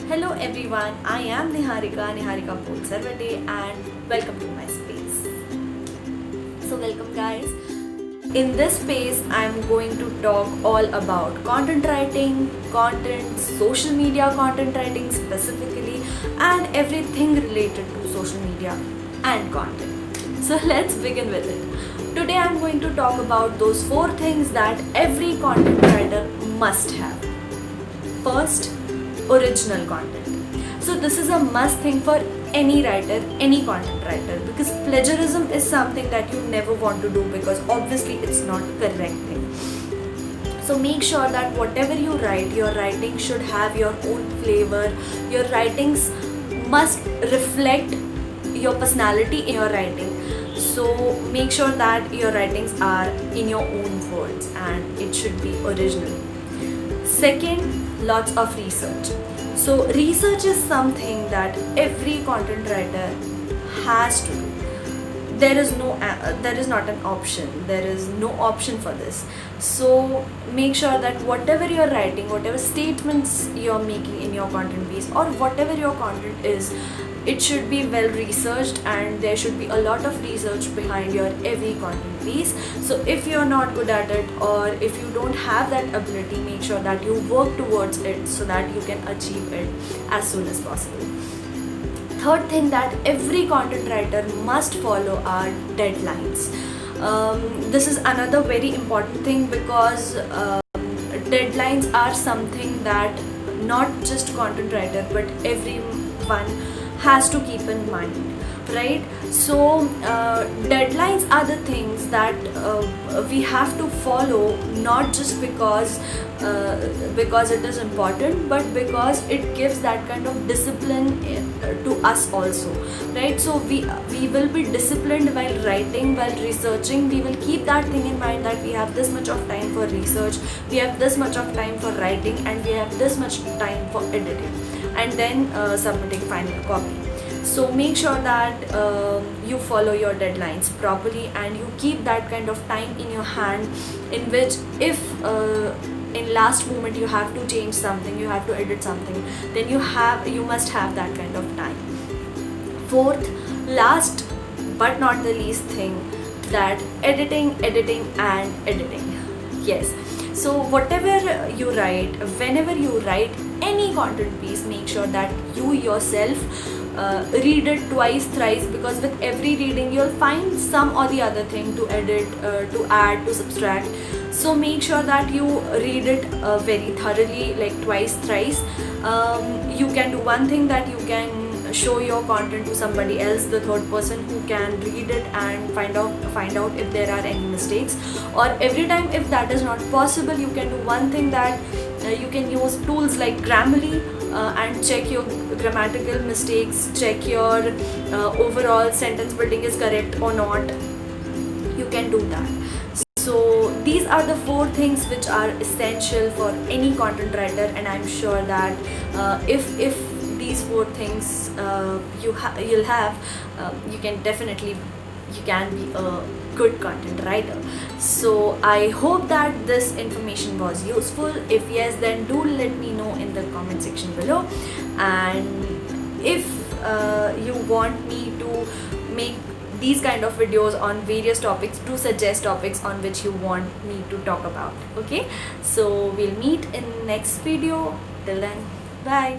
Hello everyone, I am Niharika Polsarvade, and welcome to my space. So welcome guys. In this space, I am going to talk all about content writing, content, social media content writing specifically, and everything related to social media and content. So let's begin with it. Today I am going to talk about those 4 things that every content writer must have. First, original content. So this is a must thing for any writer, any content writer, because plagiarism is something that you never want to do, because obviously it's not correct thing. So make sure that whatever you write, your writing should have your own flavor. Your writings must reflect your personality in your writing. So make sure that your writings are in your own words and it should be original. Second, lots of research. So research is something that every content writer has to do. There is not an option. There is no option for this. So make sure that whatever you're writing, whatever statements you're making in your content piece, or whatever your content is, it should be well researched, and there should be a lot of research behind your every content piece. So if you're not good at it, or if you don't have that ability, make sure that you work towards it so that you can achieve it as soon as possible. Third thing that every content writer must follow are deadlines. This is another very important thing, because deadlines are something that not just content writer but everyone has to keep in mind, right? So deadlines are the things that we have to follow, not just because it is important, but because it gives that kind of discipline to us also, right? So we will be disciplined while writing, while researching. We will keep that thing in mind, that we have this much of time for research, we have this much of time for writing, and we have this much time for editing, and then submitting final copy. So make sure that you follow your deadlines properly, and you keep that kind of time in your hand, in which if in last moment you have to change something, you have to edit something, then you must have that kind of time. Fourth, last but not the least thing, that editing. Yes. So whatever you write, whenever you write any content piece, make sure that you yourself read it twice, thrice, because with every reading you'll find some or the other thing to edit, to add, to subtract. So make sure that you read it very thoroughly, like twice, thrice. You can do one thing, that you can show your content to somebody else, the third person, who can read it and find out if there are any mistakes. Or every time if that is not possible, you can do one thing, that you can use tools like Grammarly and check your grammatical mistakes, check your overall sentence building is correct or not. You can do that. So these are the 4 things which are essential for any content writer, and I'm sure that if these 4 things you'll have, you can be a good content writer. So I hope that this information was useful. If yes, then do let me know in the comment section below. And if you want me to make these kind of videos on various topics, do suggest topics on which you want me to talk about. Okay, so we'll meet in next video. Till then, bye.